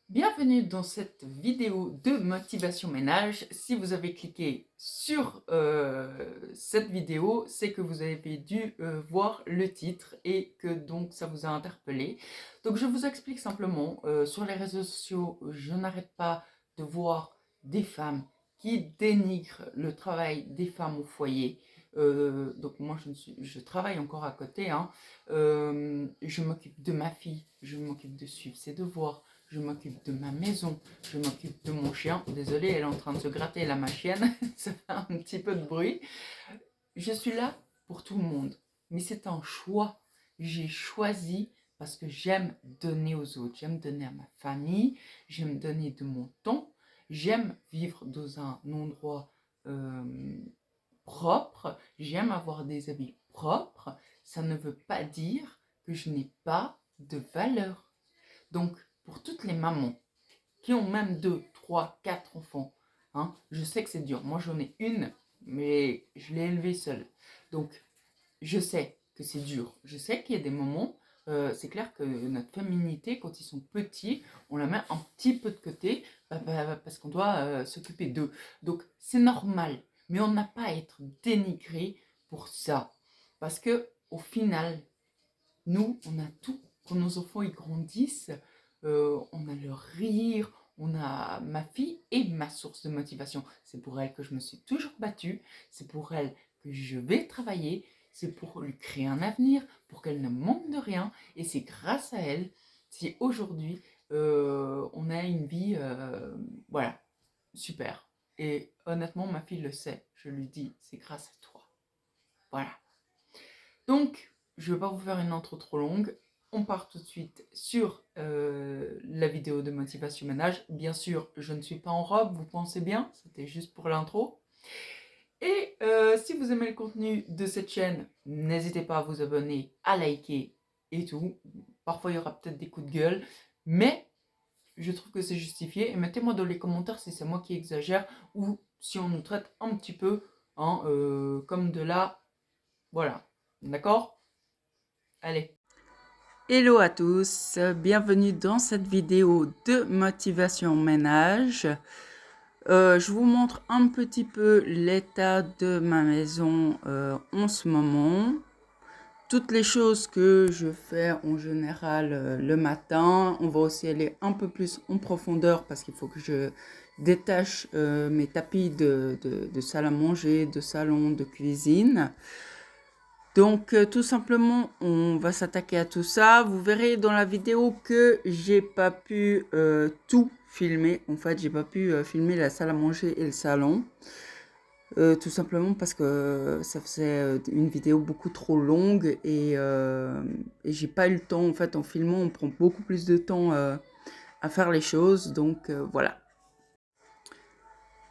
Bienvenue dans cette vidéo de motivation ménage. Si vous avez cliqué sur cette vidéo, c'est que vous avez dû voir le titre et que donc ça vous a interpellé. Donc je vous explique simplement, sur les réseaux sociaux, je n'arrête pas de voir des femmes qui dénigrent le travail des femmes au foyer. Donc moi je travaille encore à côté, hein. Je m'occupe de ma fille, je m'occupe de suivre ses devoirs, je m'occupe de ma maison, je m'occupe de mon chien. Désolée, elle est en train de se gratter là, ma chienne, ça fait un petit peu de bruit. Je suis là pour tout le monde, mais c'est un choix. J'ai choisi parce que j'aime donner aux autres, j'aime donner à ma famille, j'aime donner de mon temps, j'aime vivre dans un endroit propre, j'aime avoir des habits propres. Ça ne veut pas dire que je n'ai pas de valeur. Donc, pour toutes les mamans qui ont même 2, 3, 4 enfants, hein, je sais que c'est dur. Moi, j'en ai une, mais je l'ai élevée seule. Donc, je sais que c'est dur. Je sais qu'il y a des moments, c'est clair que notre féminité, quand ils sont petits, on la met un petit peu de côté parce qu'on doit s'occuper d'eux. Donc, c'est normal. Mais on n'a pas à être dénigré pour ça. Parce que au final, nous, on a tout. Quand nos enfants ils grandissent, on a leur rire, on a ma fille et ma source de motivation. C'est pour elle que je me suis toujours battue, c'est pour elle que je vais travailler, c'est pour lui créer un avenir, pour qu'elle ne manque de rien. Et c'est grâce à elle si aujourd'hui on a une vie, voilà, super. Et honnêtement, ma fille le sait, je lui dis, c'est grâce à toi. Voilà. Donc, je ne vais pas vous faire une intro trop longue. On part tout de suite sur la vidéo de motivation ménage. Bien sûr, je ne suis pas en robe, vous pensez bien, c'était juste pour l'intro. Et si vous aimez le contenu de cette chaîne, n'hésitez pas à vous abonner, à liker et tout. Parfois, il y aura peut-être des coups de gueule, mais je trouve que c'est justifié. Et mettez-moi dans les commentaires si c'est moi qui exagère ou si on nous traite un petit peu hein, comme de la... Voilà, d'accord ? Allez. Hello à tous, bienvenue dans cette vidéo de motivation ménage. Je vous montre un petit peu l'état de ma maison en ce moment. Toutes les choses que je fais en général le matin. On va aussi aller un peu plus en profondeur parce qu'il faut que je détache mes tapis de salle à manger, de salon, de cuisine. Donc tout simplement, on va s'attaquer à tout ça. Vous verrez dans la vidéo que j'ai pas pu tout filmer. En fait, j'ai pas pu filmer la salle à manger et le salon. Tout simplement parce que ça faisait une vidéo beaucoup trop longue et j'ai pas eu le temps. En fait, en filmant, on prend beaucoup plus de temps à faire les choses. Donc voilà.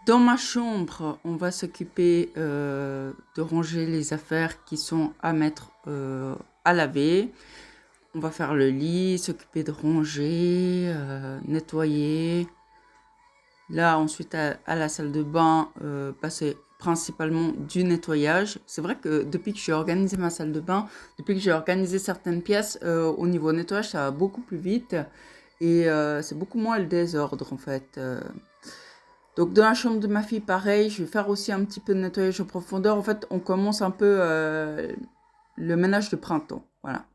Dans ma chambre, on va s'occuper de ranger les affaires qui sont à mettre à laver. On va faire le lit, s'occuper de ranger, nettoyer. Là, ensuite, à la salle de bain, passer principalement du nettoyage. C'est vrai que depuis que j'ai organisé ma salle de bain, depuis que j'ai organisé certaines pièces, au niveau nettoyage, ça va beaucoup plus vite. Et c'est beaucoup moins le désordre, en fait. Donc, dans la chambre de ma fille, pareil, je vais faire aussi un petit peu de nettoyage en profondeur. En fait, on commence un peu le ménage de printemps. Voilà.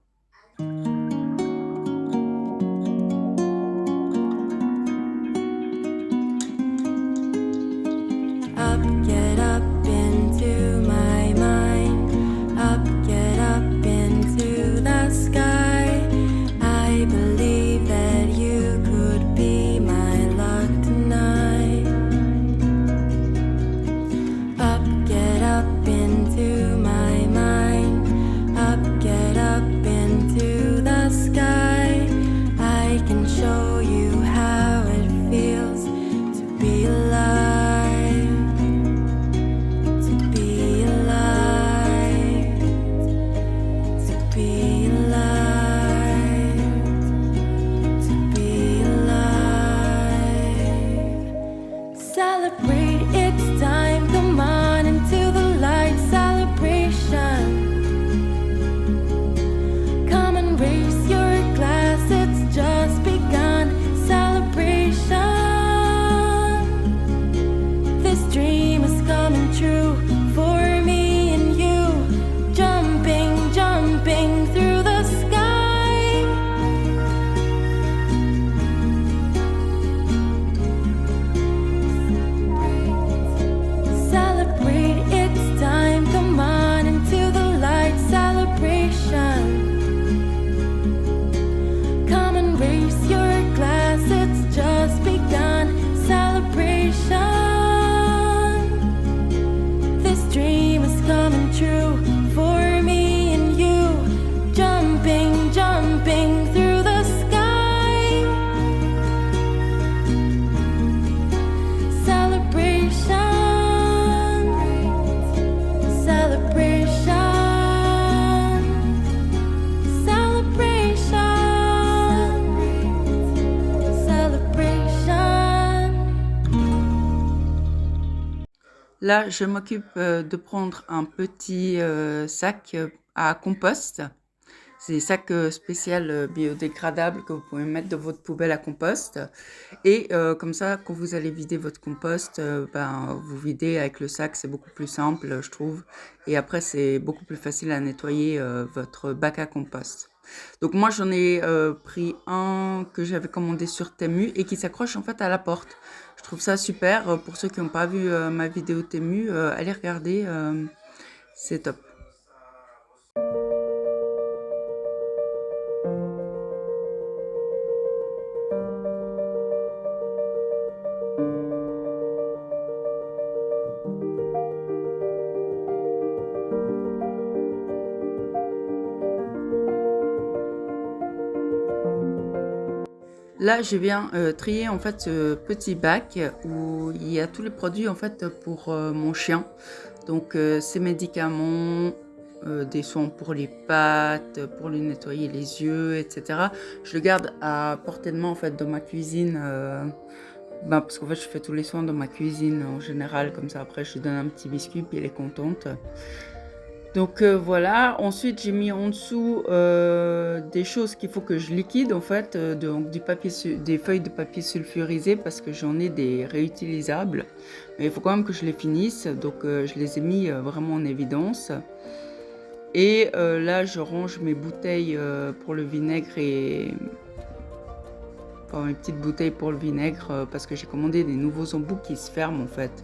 Get up into my mind. Up, get up into the sky. I believe that you could be my luck tonight. Up, get up into my mind. Up, get up into the sky. I can show you how it feels to be alive. Là, je m'occupe de prendre un petit sac à compost. C'est des sacs spéciaux biodégradables que vous pouvez mettre dans votre poubelle à compost. Et comme ça, quand vous allez vider votre compost, vous videz avec le sac, c'est beaucoup plus simple, je trouve. Et après, c'est beaucoup plus facile à nettoyer votre bac à compost. Donc moi, j'en ai pris un que j'avais commandé sur Temu et qui s'accroche en fait à la porte. Je trouve ça super. Pour ceux qui n'ont pas vu ma vidéo Temu, allez regarder, c'est top. Là, je viens trier en fait ce petit bac où il y a tous les produits en fait pour mon chien. Donc ses médicaments, des soins pour les pattes, pour lui nettoyer les yeux, etc. Je le garde à portée de main en fait dans ma cuisine. Parce qu'en fait, je fais tous les soins dans ma cuisine en général. Comme ça, après, je lui donne un petit biscuit puis elle est contente. Donc voilà, ensuite j'ai mis en dessous des choses qu'il faut que je liquide en fait, donc des feuilles de papier sulfurisé parce que j'en ai des réutilisables. Mais il faut quand même que je les finisse, donc je les ai mis vraiment en évidence. Et là je range mes bouteilles pour le vinaigre Enfin mes petites bouteilles pour le vinaigre parce que j'ai commandé des nouveaux embouts qui se ferment en fait.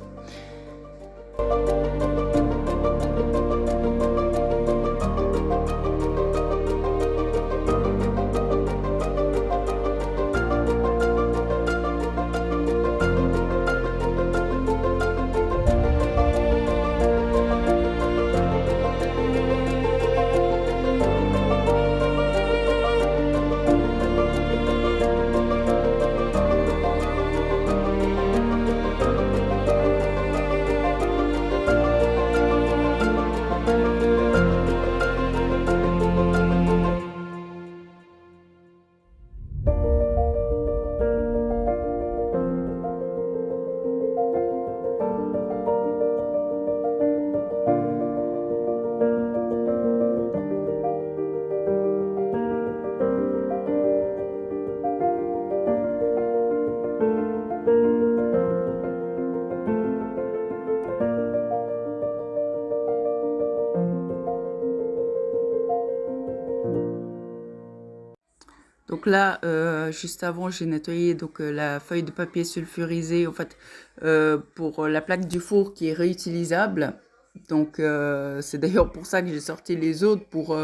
Donc là, juste avant, j'ai nettoyé la feuille de papier sulfurisé en fait pour la plaque du four qui est réutilisable. Donc c'est d'ailleurs pour ça que j'ai sorti les autres pour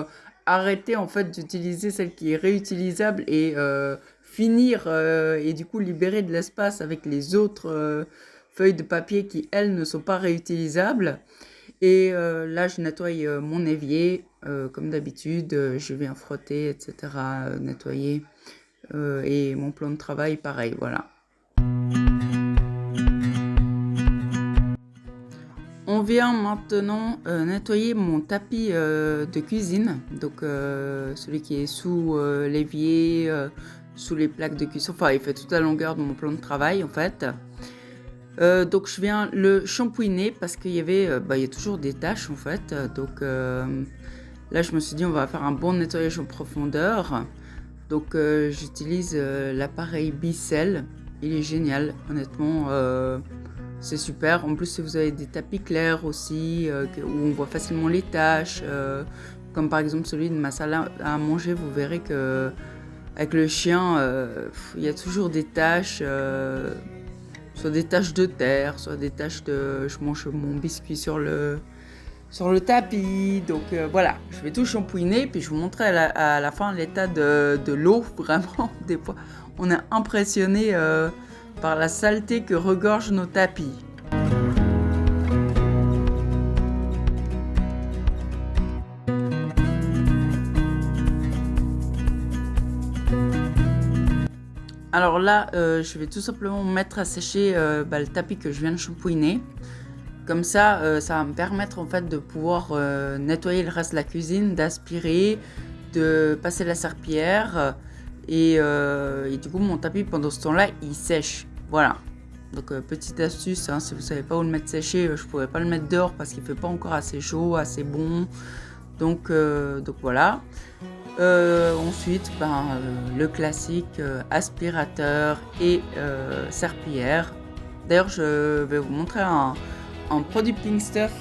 arrêter en fait d'utiliser celle qui est réutilisable et finir et du coup libérer de l'espace avec les autres feuilles de papier qui elles ne sont pas réutilisables. Et là, je nettoie mon évier, comme d'habitude, je viens frotter, etc., nettoyer. Et mon plan de travail, pareil, voilà. On vient maintenant nettoyer mon tapis de cuisine, donc celui qui est sous l'évier, sous les plaques de cuisson. Enfin, il fait toute la longueur de mon plan de travail, en fait. Donc je viens le shampouiner parce qu'il y avait, il y a toujours des taches en fait. Donc là je me suis dit on va faire un bon nettoyage en profondeur. Donc j'utilise l'appareil Bicel. Il est génial, honnêtement, c'est super. En plus si vous avez des tapis clairs aussi où on voit facilement les taches, comme par exemple celui de ma salle à manger, vous verrez que avec le chien, il y a toujours des taches. Soit des taches de terre, soit des taches de... Je mange mon biscuit sur le tapis. Donc voilà, je vais tout shampouiner. Puis je vous montrerai à la fin l'état de l'eau. Vraiment, des fois, on est impressionné par la saleté que regorgent nos tapis. Alors là, je vais tout simplement mettre à sécher le tapis que je viens de shampouiner. Comme ça, ça va me permettre en fait de pouvoir nettoyer le reste de la cuisine, d'aspirer, de passer la serpillière et du coup mon tapis pendant ce temps-là il sèche. Voilà. Donc petite astuce, hein, si vous ne savez pas où le mettre sécher, je ne pourrais pas le mettre dehors parce qu'il ne fait pas encore assez chaud, assez bon. Donc voilà. Ensuite, le classique aspirateur et serpillière. D'ailleurs, je vais vous montrer un produit Pink Stuff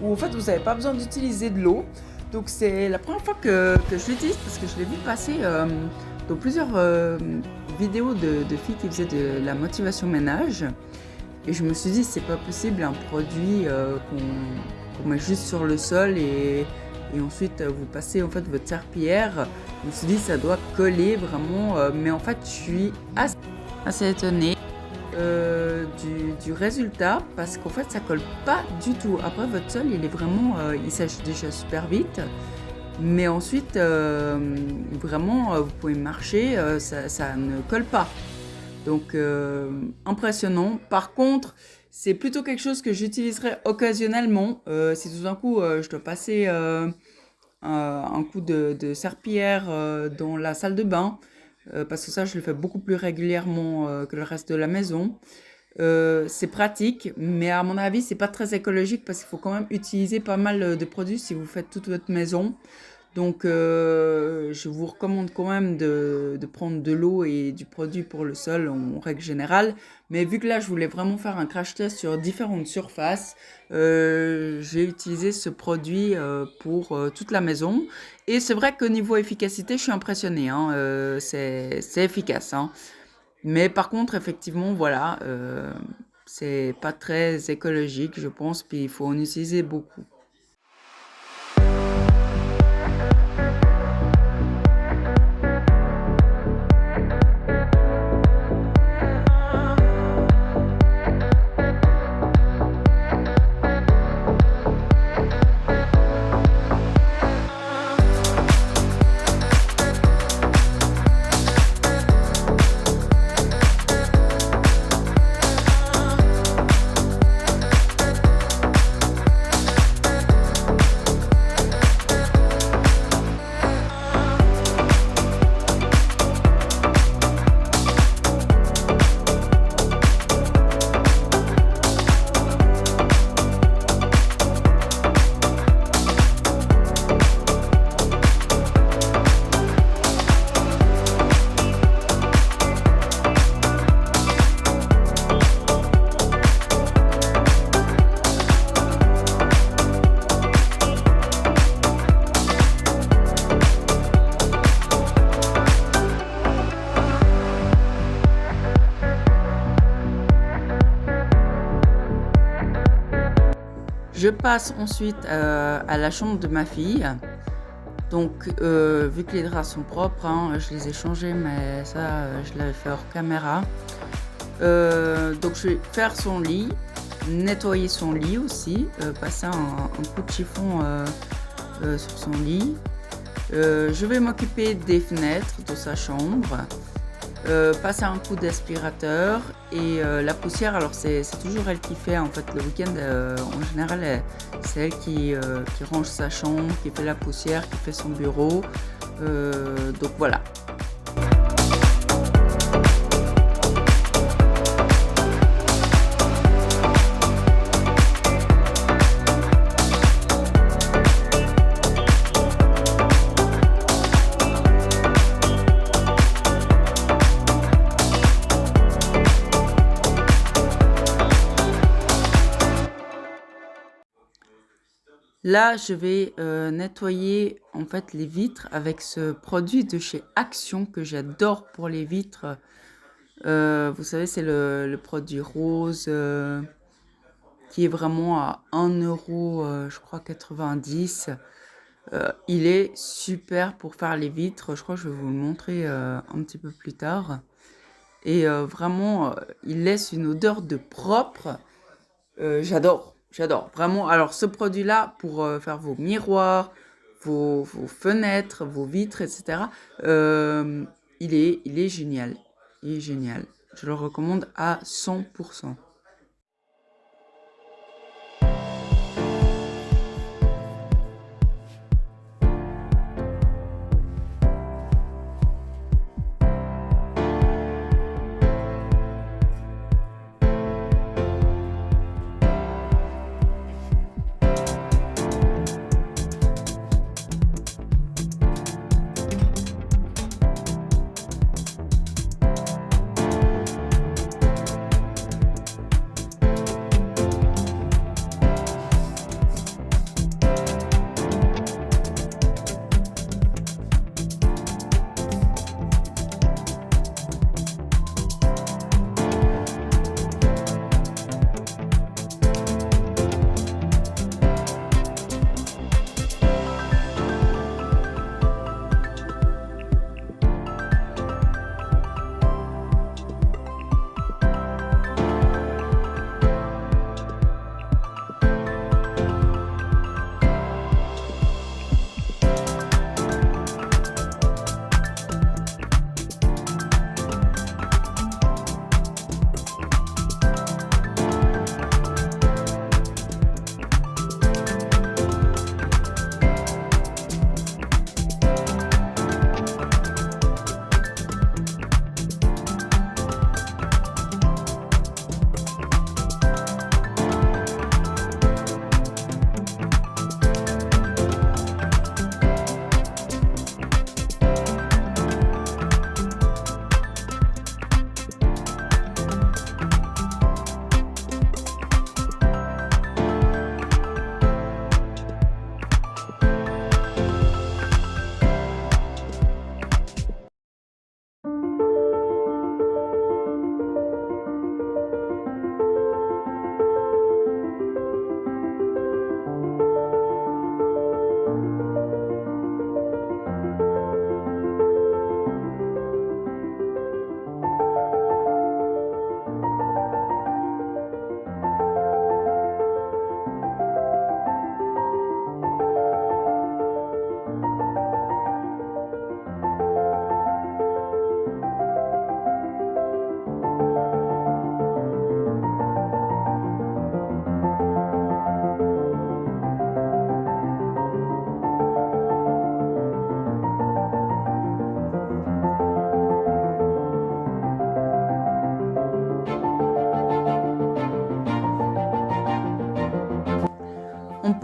où en fait vous n'avez pas besoin d'utiliser de l'eau. Donc c'est la première fois que je l'utilise parce que je l'ai vu passer dans plusieurs vidéos de filles qui faisaient de la motivation ménage. Et je me suis dit, c'est pas possible un produit qu'on met juste sur le sol et ensuite vous passez en fait votre serpillière. Je me suis dit, ça doit coller vraiment. Mais en fait, je suis assez étonnée du résultat parce qu'en fait, ça colle pas du tout. Après, votre sol, il est vraiment, il sèche déjà super vite. Mais ensuite, vraiment, vous pouvez marcher, ça ne colle pas. Donc, impressionnant. Par contre, c'est plutôt quelque chose que j'utiliserai occasionnellement. Si tout d'un coup, je dois passer un coup de serpillière dans la salle de bain, parce que ça, je le fais beaucoup plus régulièrement que le reste de la maison. C'est pratique, mais à mon avis, c'est pas très écologique parce qu'il faut quand même utiliser pas mal de produits si vous faites toute votre maison. Donc, je vous recommande quand même de prendre de l'eau et du produit pour le sol en règle générale. Mais vu que là, je voulais vraiment faire un crash test sur différentes surfaces, j'ai utilisé ce produit pour toute la maison. Et c'est vrai qu'au niveau efficacité, je suis impressionnée, hein, c'est efficace, hein. Mais par contre, effectivement, voilà, c'est pas très écologique, je pense, puis il faut en utiliser beaucoup. Je passe ensuite à la chambre de ma fille. Donc, vu que les draps sont propres, hein, je les ai changés, mais ça, je l'avais fait hors caméra. Donc, je vais faire son lit, nettoyer son lit aussi, passer un coup de chiffon sur son lit. Je vais m'occuper des fenêtres de sa chambre. Passer un coup d'aspirateur et la poussière, alors c'est toujours elle qui fait en fait le week-end, en général c'est elle qui range sa chambre, qui fait la poussière, qui fait son bureau, donc voilà. Là, je vais nettoyer en fait les vitres avec ce produit de chez Action que j'adore pour les vitres. Vous savez, c'est le produit rose qui est vraiment à 1 €, je crois 90. Il est super pour faire les vitres. Je crois que je vais vous le montrer un petit peu plus tard. Et vraiment, il laisse une odeur de propre. J'adore. Vraiment, alors ce produit-là, pour faire vos miroirs, vos fenêtres, vos vitres, etc., il est génial. Il est génial. Je le recommande à 100%.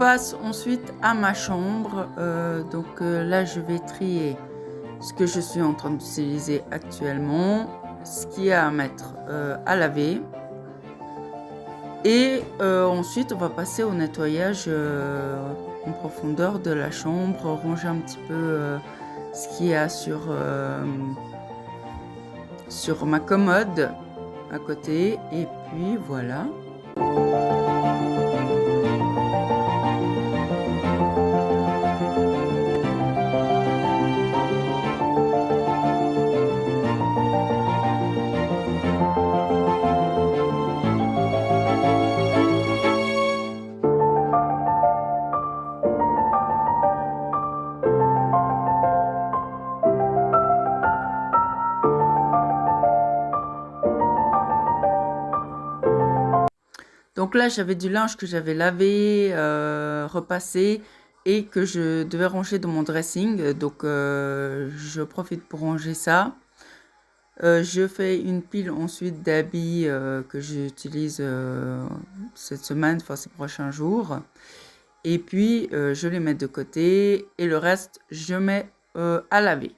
passe ensuite à ma chambre. Donc là, je vais trier ce que je suis en train d'utiliser actuellement, ce qu'il y a à mettre à laver. Et ensuite, on va passer au nettoyage en profondeur de la chambre, ranger un petit peu ce qu'il y a sur ma commode à côté. Et puis voilà. Donc là, j'avais du linge que j'avais lavé, repassé et que je devais ranger dans mon dressing. Donc, je profite pour ranger ça. Je fais une pile ensuite d'habits que j'utilise cette semaine, enfin ces prochains jours. Et puis, je les mets de côté et le reste, je mets à laver.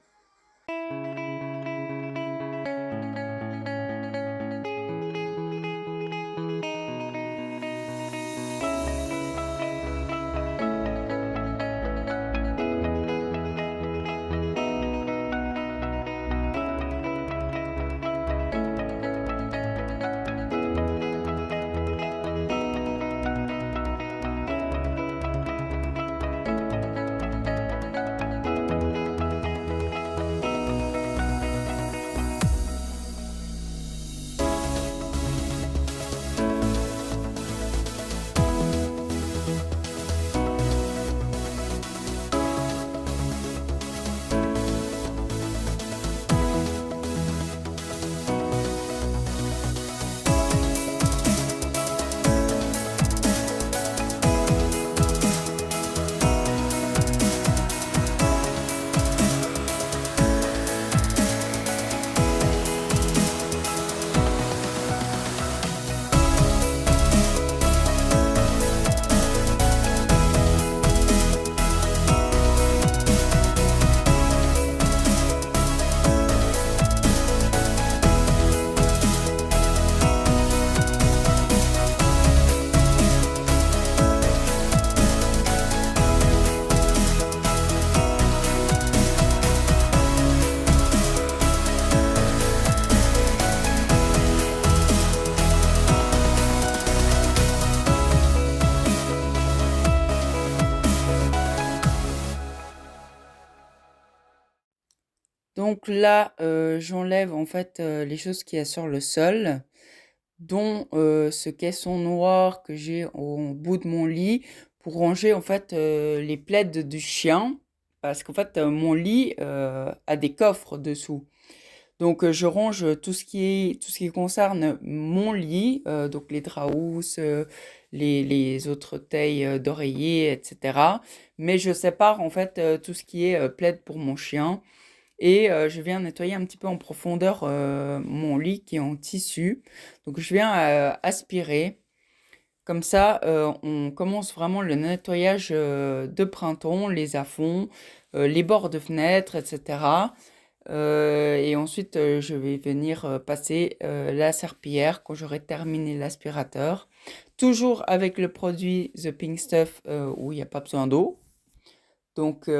Donc là, j'enlève en fait les choses qu'il y a sur le sol, dont ce caisson noir que j'ai au bout de mon lit pour ranger en fait les plaids du chien, parce qu'en fait mon lit a des coffres dessous. Donc je range tout ce qui concerne mon lit, donc les draps housses, les autres tailles d'oreiller, etc. Mais je sépare en fait tout ce qui est plaid pour mon chien. Et je viens nettoyer un petit peu en profondeur mon lit qui est en tissu. Donc je viens aspirer. Comme ça, on commence vraiment le nettoyage de printemps, les à-fonds, les bords de fenêtres, etc. Et ensuite, je vais venir passer la serpillière quand j'aurai terminé l'aspirateur. Toujours avec le produit The Pink Stuff où il n'y a pas besoin d'eau. Donc,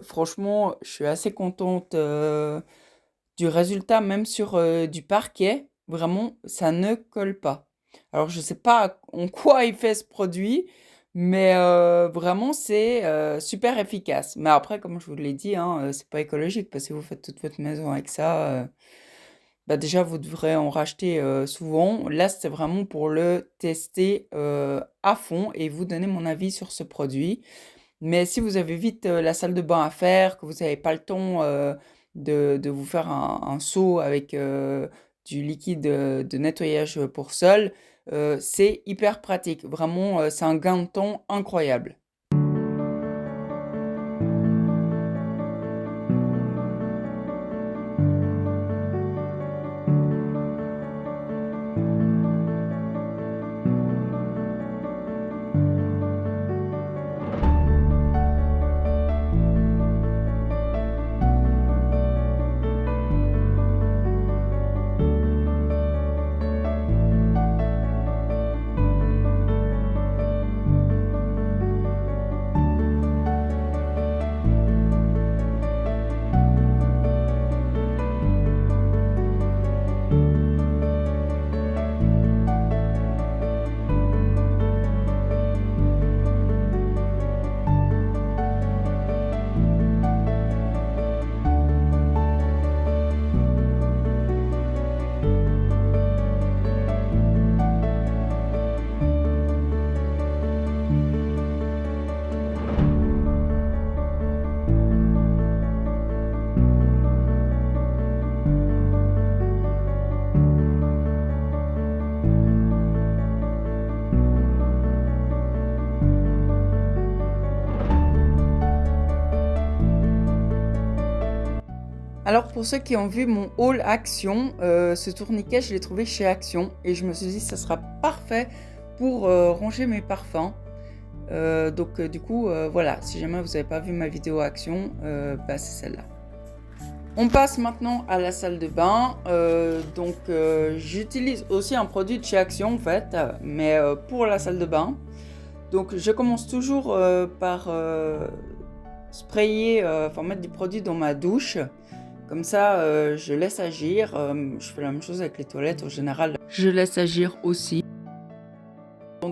franchement, je suis assez contente du résultat, même sur du parquet. Vraiment, ça ne colle pas. Alors, je ne sais pas en quoi il fait ce produit, mais vraiment, c'est super efficace. Mais après, comme je vous l'ai dit, hein, c'est pas écologique parce que si vous faites toute votre maison avec ça, bah déjà, vous devrez en racheter souvent. Là, c'est vraiment pour le tester à fond et vous donner mon avis sur ce produit. Mais si vous avez vite la salle de bain à faire, que vous n'avez pas le temps de vous faire un seau avec du liquide de nettoyage pour sol, c'est hyper pratique. Vraiment, c'est un gain de temps incroyable. pour ceux qui ont vu mon haul Action, ce tourniquet, je l'ai trouvé chez Action et je me suis dit que ça sera parfait pour ranger mes parfums. Donc du coup, voilà, si jamais vous n'avez pas vu ma vidéo Action, c'est celle-là. On passe maintenant à la salle de bain. J'utilise aussi un produit de chez Action en fait, mais pour la salle de bain. Donc je commence toujours par sprayer, mettre du produit dans ma douche. Comme ça, je laisse agir. Je fais la même chose avec les toilettes en général. Je laisse agir aussi. En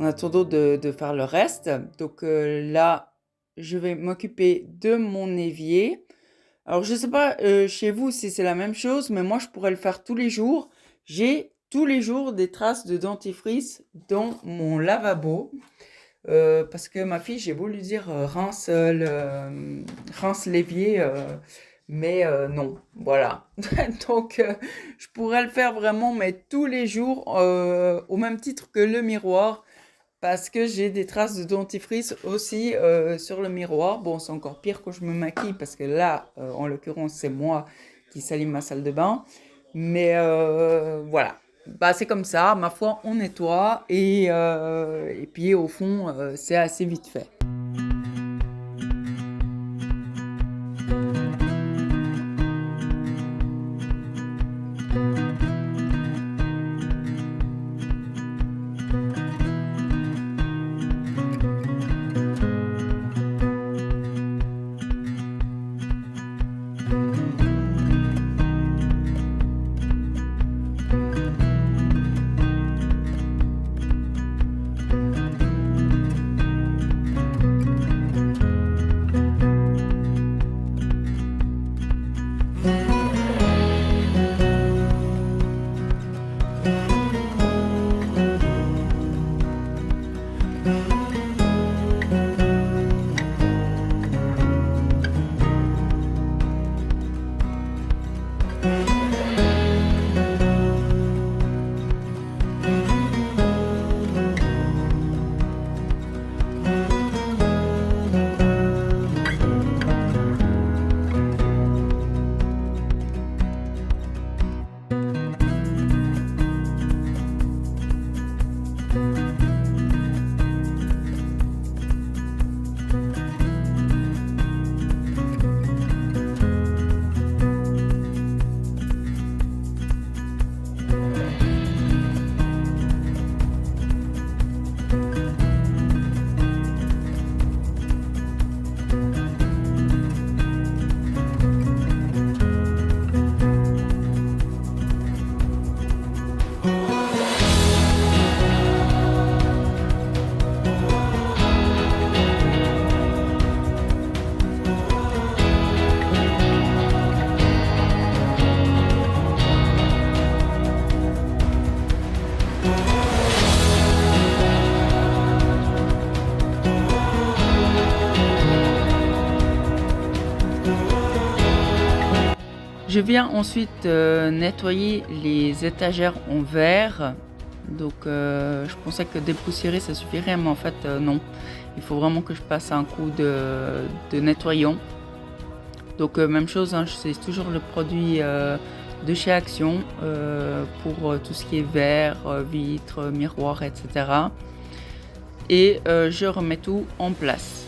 attendant de faire le reste. Donc là, je vais m'occuper de mon évier. Alors, je ne sais pas chez vous si c'est la même chose, mais moi, je pourrais le faire tous les jours. J'ai tous les jours des traces de dentifrice dans mon lavabo. Parce que ma fille, j'ai beau lui dire rince l'évier, mais non, voilà. Donc, je pourrais le faire vraiment, mais tous les jours, au même titre que le miroir, parce que j'ai des traces de dentifrice aussi sur le miroir. Bon, c'est encore pire quand je me maquille, parce que là, en l'occurrence, c'est moi qui salis ma salle de bain. Mais voilà. C'est comme ça, ma foi, on nettoie et puis au fond, c'est assez vite fait. Je viens ensuite nettoyer les étagères en verre. Donc je pensais que dépoussiérer ça suffirait, mais en fait non. Il faut vraiment que je passe un coup de nettoyant. Donc même chose, hein, c'est toujours le produit de chez Action pour tout ce qui est verre, vitres, miroirs, etc. Et je remets tout en place.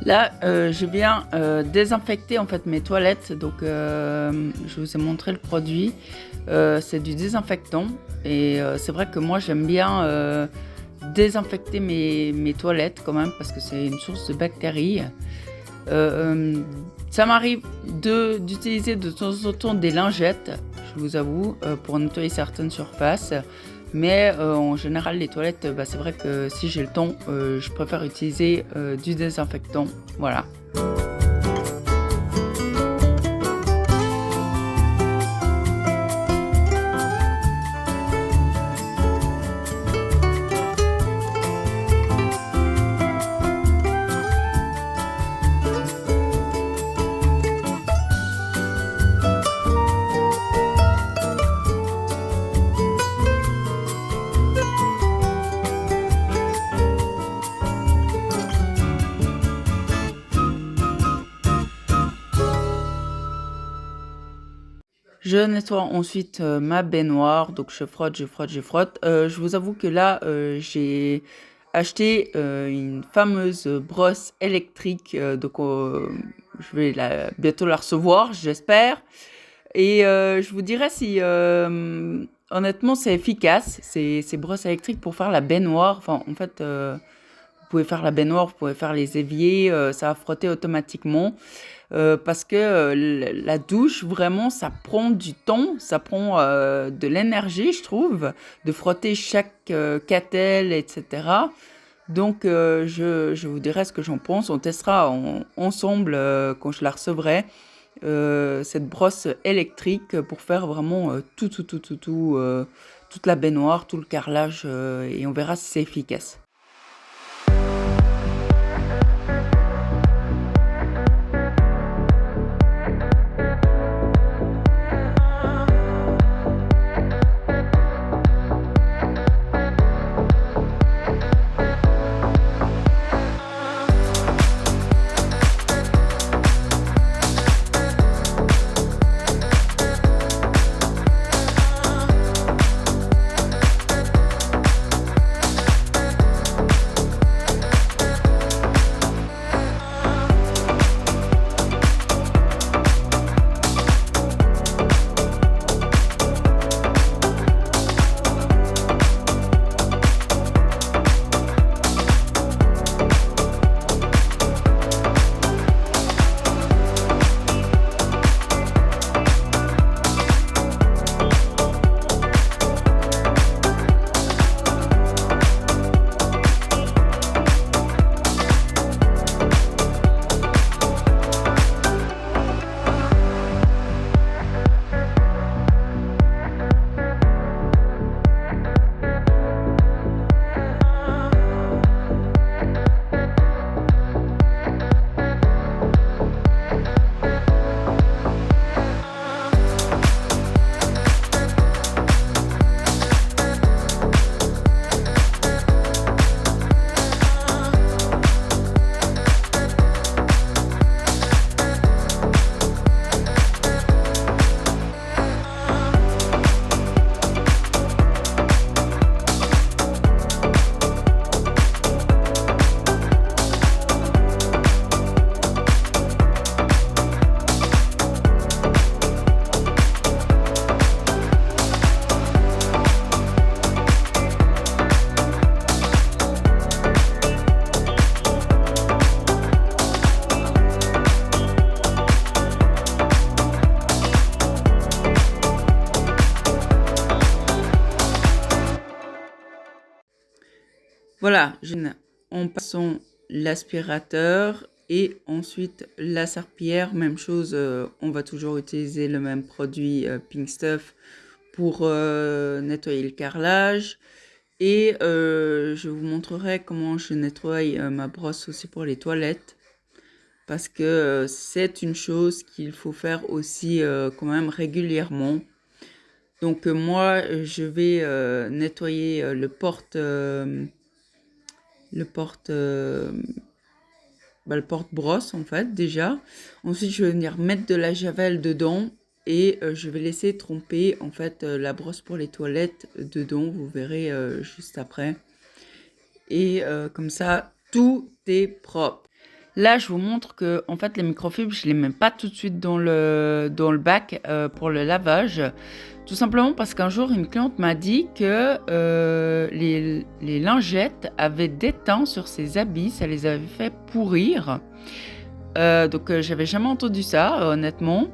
Là, je viens désinfecter en fait mes toilettes. Donc, je vous ai montré le produit. C'est du désinfectant. Et c'est vrai que moi, j'aime bien désinfecter mes toilettes quand même parce que c'est une source de bactéries. Ça m'arrive d'utiliser de temps en temps des lingettes, je vous avoue, pour nettoyer certaines surfaces. Mais en général, les toilettes, c'est vrai que si j'ai le temps, je préfère utiliser du désinfectant. Voilà. Je nettoie ensuite ma baignoire, donc je frotte. Je vous avoue que là, j'ai acheté une fameuse brosse électrique, donc je vais bientôt la recevoir, j'espère. Et je vous dirais si, honnêtement, c'est efficace, ces brosses électriques pour faire la baignoire. Enfin, en fait, vous pouvez faire la baignoire, vous pouvez faire les éviers, ça va frotter automatiquement. Parce que la douche, vraiment, ça prend du temps, ça prend de l'énergie, je trouve, de frotter chaque catel, etc. Donc, je vous dirai ce que j'en pense. On testera ensemble quand je la recevrai, cette brosse électrique pour faire vraiment toute la baignoire, tout le carrelage, et on verra si c'est efficace. Voilà, en passant l'aspirateur et ensuite la serpillière, même chose, on va toujours utiliser le même produit Pink Stuff pour nettoyer le carrelage. Et je vous montrerai comment je nettoie ma brosse aussi pour les toilettes. Parce que c'est une chose qu'il faut faire aussi quand même régulièrement. Donc moi, je vais nettoyer le porte-brosse en fait déjà. Ensuite, je vais venir mettre de la javel dedans et je vais laisser tremper en fait la brosse pour les toilettes dedans. Vous verrez juste après. Et comme ça, tout est propre. Là, je vous montre que en fait, les microfibres, je les mets pas tout de suite dans le bac pour le lavage. Tout simplement parce qu'un jour, une cliente m'a dit que les lingettes avaient des teints sur ses habits, ça les avait fait pourrir. Donc, j'avais jamais entendu ça, honnêtement.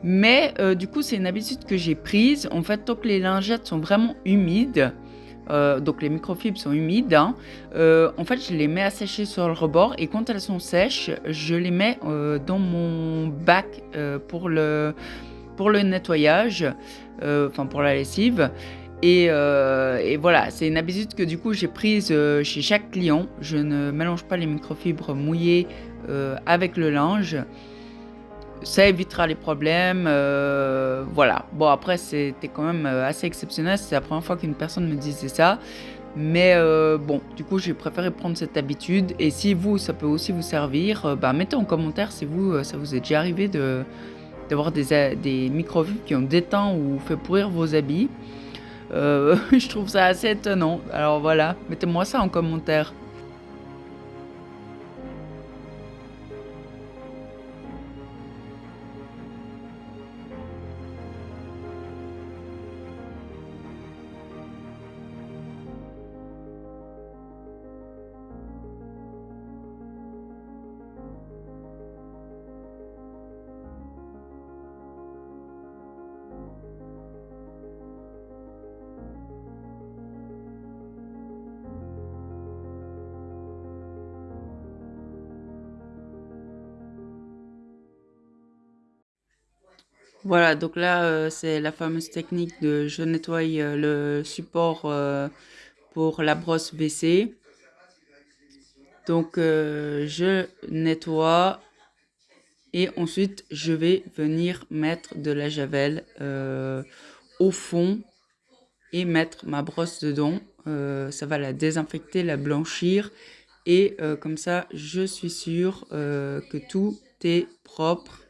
Mais du coup, c'est une habitude que j'ai prise. En fait, tant que les lingettes sont vraiment humides, donc les microfibres sont humides, hein, en fait, je les mets à sécher sur le rebord et quand elles sont sèches, je les mets dans mon bac pour le nettoyage, enfin pour la lessive. Et voilà, c'est une habitude que du coup j'ai prise chez chaque client. Je ne mélange pas les microfibres mouillées avec le linge. Ça évitera les problèmes, voilà. Bon, après, c'était quand même assez exceptionnel. C'est la première fois qu'une personne me disait ça. Mais bon, du coup, j'ai préféré prendre cette habitude. Et si vous, ça peut aussi vous servir, mettez en commentaire si vous, ça vous est déjà arrivé d'avoir des microfibres qui ont déteint ou fait pourrir vos habits. Je trouve ça assez étonnant. Alors voilà, mettez-moi ça en commentaire. Voilà, donc là, c'est la fameuse technique de je nettoie le support pour la brosse WC. Donc, je nettoie et ensuite, je vais venir mettre de la javel au fond et mettre ma brosse dedans. Ça va la désinfecter, la blanchir et comme ça, je suis sûre que tout est propre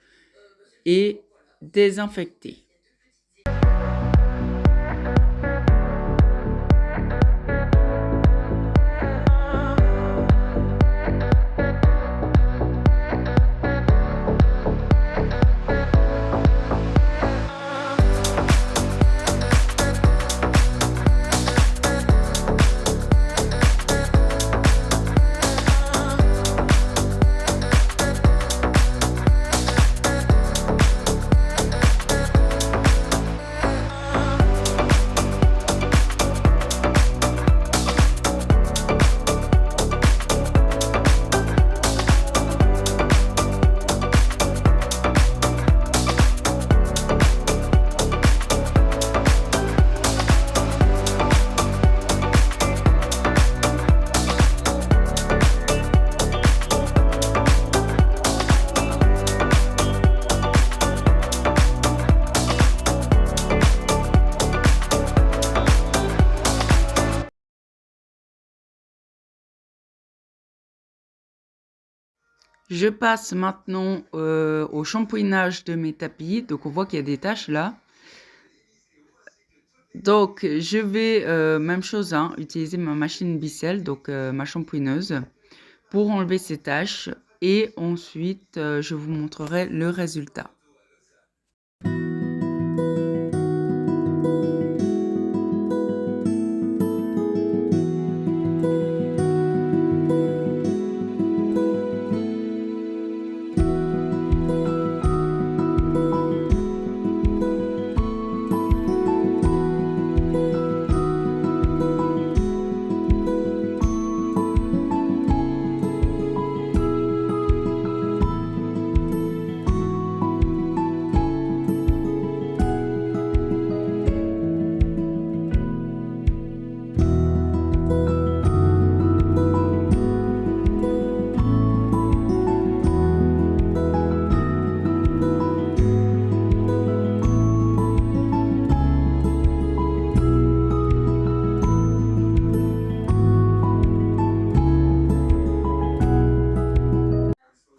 et désinfecté. Je passe maintenant au shampouinage de mes tapis. Donc, on voit qu'il y a des taches là. Donc, je vais, même chose, hein, utiliser ma machine Bicel, donc ma shampouineuse, pour enlever ces taches. Et ensuite, je vous montrerai le résultat.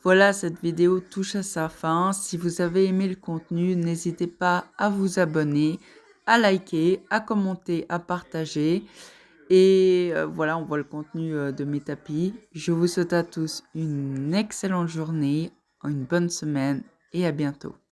Voilà, cette vidéo touche à sa fin. Si vous avez aimé le contenu, n'hésitez pas à vous abonner, à liker, à commenter, à partager. Et voilà, on voit le contenu de mes tapis. Je vous souhaite à tous une excellente journée, une bonne semaine et à bientôt.